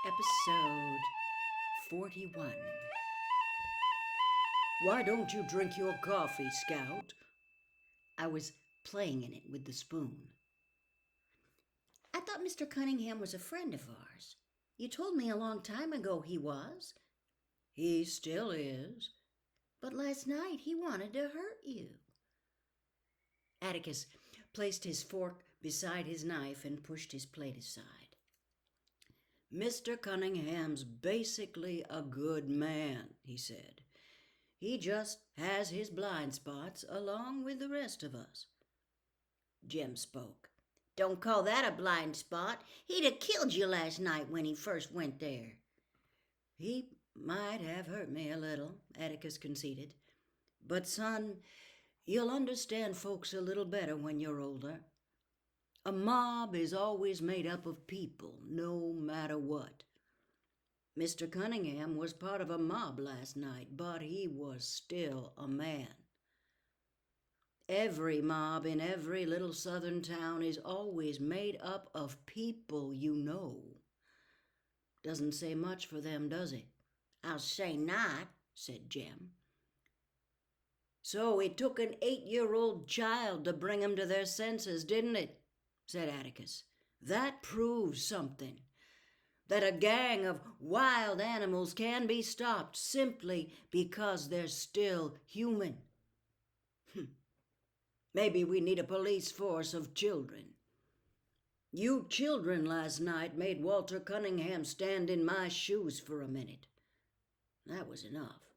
Episode 41. Why don't you drink your coffee, Scout? I was playing in it with the spoon. I thought Mr. Cunningham was a friend of ours. You told me a long time ago he was. He still is. But last night he wanted to hurt you. Atticus placed his fork beside his knife and pushed his plate aside. Mr. Cunningham's basically a good man, he said. He just has his blind spots along with the rest of us. Jem spoke. Don't call that a blind spot. He'd have killed you last night when he first went there. He might have hurt me a little, Atticus conceded. But, son, you'll understand folks a little better when you're older. A mob is always made up of people, no matter what. Mr. Cunningham was part of a mob last night, but he was still a man. Every mob in every little southern town is always made up of people you know. Doesn't say much for them, does it? I'll say not, said Jem. So it took an 8-year-old child to bring 'em to their senses, didn't it? Said Atticus. That proves something. That a gang of wild animals can be stopped simply because they're still human. Maybe we need a police force of children. You children last night made Walter Cunningham stand in my shoes for a minute. That was enough.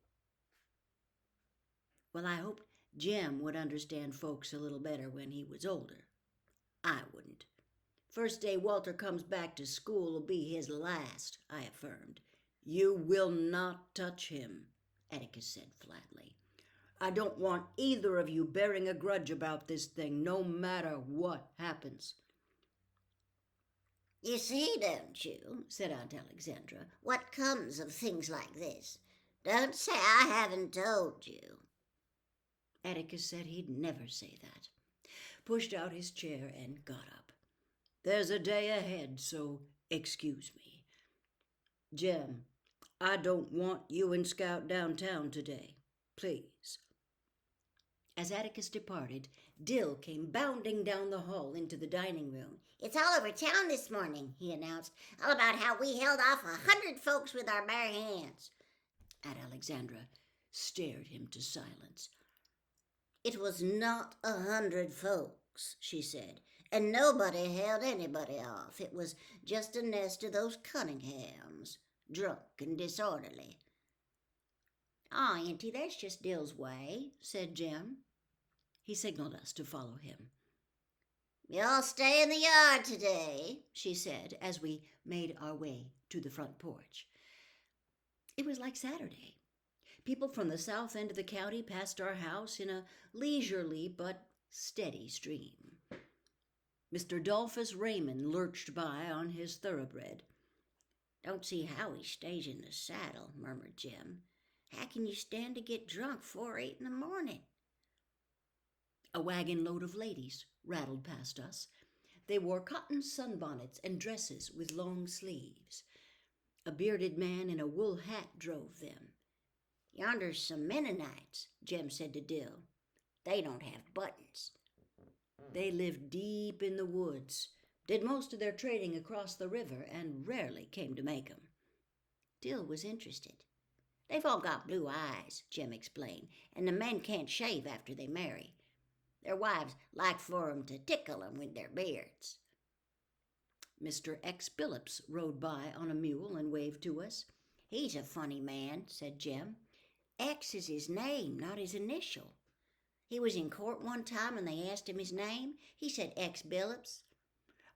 Well, I hoped Jem would understand folks a little better when he was older. I wouldn't. First day Walter comes back to school will be his last, I affirmed. You will not touch him, Atticus said flatly. I don't want either of you bearing a grudge about this thing, no matter what happens. You see, don't you, said Aunt Alexandra, what comes of things like this? Don't say I haven't told you. Atticus said he'd never say that, pushed out his chair and got up. There's a day ahead, so excuse me. Jem, I don't want you and Scout downtown today. Please. As Atticus departed, Dill came bounding down the hall into the dining room. It's all over town this morning, he announced, all about how we held off 100 folks with our bare hands. Aunt Alexandra stared him to silence. It was not 100 folks, she said, and nobody held anybody off. It was just a nest of those Cunninghams, drunk and disorderly. "Ah, Auntie, that's just Dill's way," said Jem. He signaled us to follow him. "We all stay in the yard today," she said as we made our way to the front porch. It was like Saturday. People from the south end of the county passed our house in a leisurely but steady stream. Mr. Dolphus Raymond lurched by on his thoroughbred. "Don't see how he stays in the saddle," murmured Jem. "How can you stand to get drunk 4:08 in the morning?" A wagon load of ladies rattled past us. They wore cotton sunbonnets and dresses with long sleeves. A bearded man in a wool hat drove them. "Yonder's some Mennonites," Jem said to Dill. "They don't have buttons." They lived deep in the woods, did most of their trading across the river, and rarely came to Macomb. Dill was interested. "They've all got blue eyes," Jem explained, "and the men can't shave after they marry. Their wives like for 'em to tickle 'em with their beards." Mr. X. Billups rode by on a mule and waved to us. "He's a funny man," said Jem. "X is his name, not his initial. He was in court one time and they asked him his name. He said X. Billups.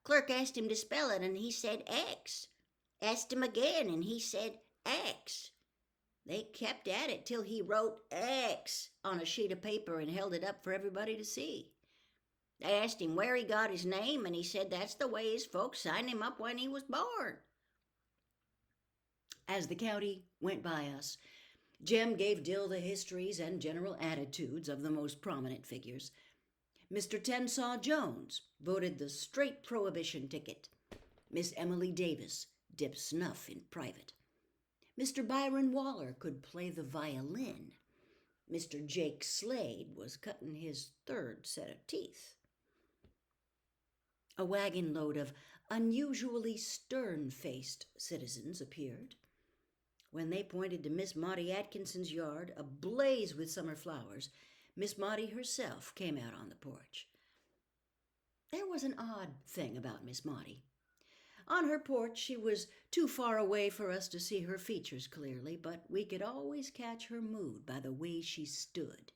Clerk asked him to spell it and he said X. Asked him again and he said X. They kept at it till he wrote X on a sheet of paper and held it up for everybody to see. They asked him where he got his name, and he said that's the way his folks signed him up when he was born." As the county went by us, Jem gave Dill the histories and general attitudes of the most prominent figures. Mr. Tensaw Jones voted the straight prohibition ticket. Miss Emily Davis dip snuff in private. Mr. Byron Waller could play the violin. Mr. Jake Slade was cutting his third set of teeth. A wagon load of unusually stern-faced citizens appeared. When they pointed to Miss Maudie Atkinson's yard, ablaze with summer flowers, Miss Maudie herself came out on the porch. There was an odd thing about Miss Maudie. On her porch, she was too far away for us to see her features clearly, but we could always catch her mood by the way she stood.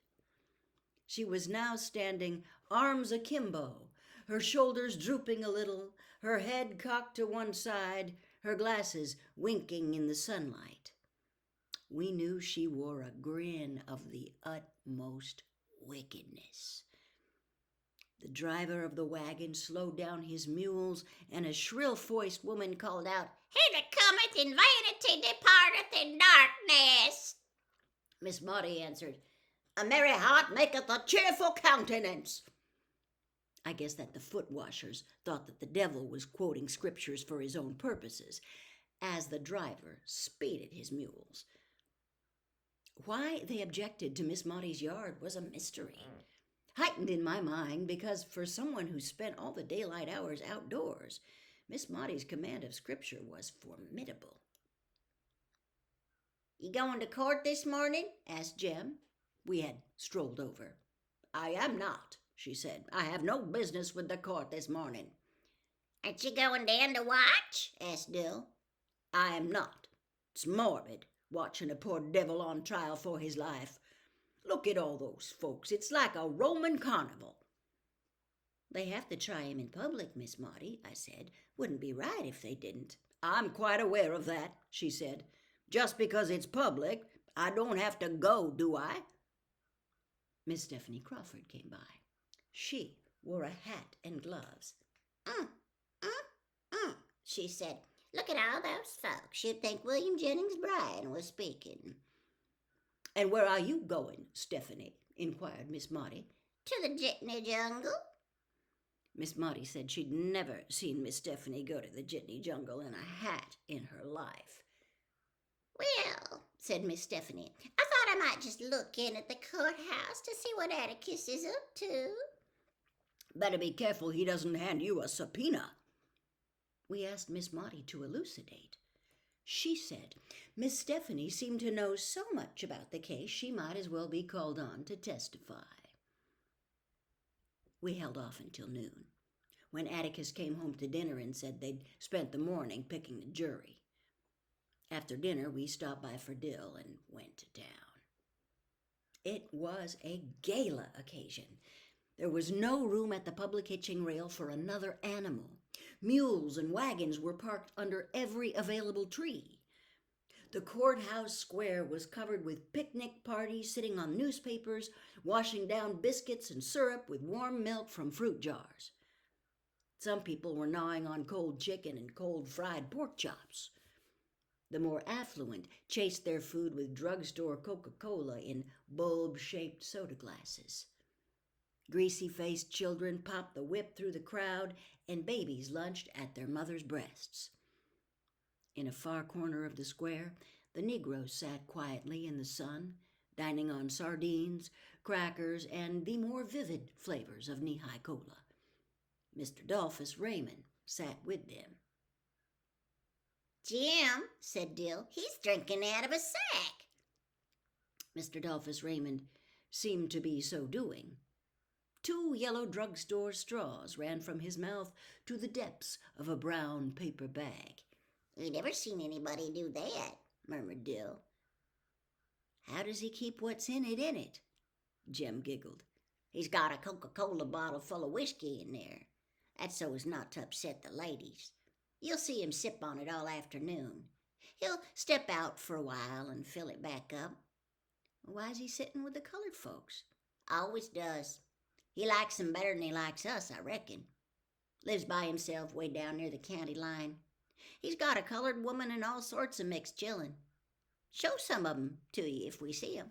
She was now standing arms akimbo, her shoulders drooping a little, her head cocked to one side, her glasses winking in the sunlight. We knew she wore a grin of the utmost wickedness. The driver of the wagon slowed down his mules, and a shrill-voiced woman called out, "He that cometh in vanity departeth in darkness." Miss Maudie answered, "A merry heart maketh a cheerful countenance." I guess that the foot washers thought that the devil was quoting scriptures for his own purposes, as the driver speeded his mules. Why they objected to Miss Maudie's yard was a mystery, heightened in my mind because for someone who spent all the daylight hours outdoors, Miss Maudie's command of scripture was formidable. "You going to court this morning?" asked Jem. We had strolled over. "I am not," she said. "I have no business with the court this morning." "Aren't you going down to watch?" asked Dill. "I am not. It's morbid, watching a poor devil on trial for his life. Look at all those folks. It's like a Roman carnival." "They have to try him in public, Miss Maudie," I said. "Wouldn't be right if they didn't." "I'm quite aware of that," she said. "Just because it's public, I don't have to go, do I?" Miss Stephanie Crawford came by. She wore a hat and gloves. She said, "Look at all those folks. You'd think William Jennings Bryan was speaking." "And where are you going, Stephanie?" inquired Miss Maudie. "To the jitney jungle." Miss Maudie said she'd never seen Miss Stephanie go to the jitney jungle in a hat in her life. "Well," said Miss Stephanie, "I thought I might just look in at the courthouse to see what Atticus is up to." "Better be careful he doesn't hand you a subpoena." We asked Miss Maudie to elucidate. She said Miss Stephanie seemed to know so much about the case she might as well be called on to testify. We held off until noon, when Atticus came home to dinner and said they'd spent the morning picking the jury. After dinner, we stopped by for Dill and went to town. It was a gala occasion. There was no room at the public hitching rail for another animal. Mules and wagons were parked under every available tree. The courthouse square was covered with picnic parties sitting on newspapers, washing down biscuits and syrup with warm milk from fruit jars. Some people were gnawing on cold chicken and cold fried pork chops. The more affluent chased their food with drugstore Coca-Cola in bulb-shaped soda glasses. Greasy-faced children popped the whip through the crowd, and babies lunched at their mothers' breasts. In a far corner of the square, the Negroes sat quietly in the sun, dining on sardines, crackers, and the more vivid flavors of knee-high cola. Mr. Dolphus Raymond sat with them. "Jim," said Dill, "he's drinking out of a sack." Mr. Dolphus Raymond seemed to be so doing. 2 yellow drugstore straws ran from his mouth to the depths of a brown paper bag. "We never seen anybody do that," murmured Dill. "How does he keep what's in it? Jem giggled. "He's got a Coca-Cola bottle full of whiskey in there. That's so as not to upset the ladies. You'll see him sip on it all afternoon. He'll step out for a while and fill it back up." "Why's he sitting with the colored folks?" "Always does. He likes them better than he likes us, I reckon. Lives by himself way down near the county line. He's got a colored woman and all sorts of mixed chillin'. Show some of 'em to you if we see 'em."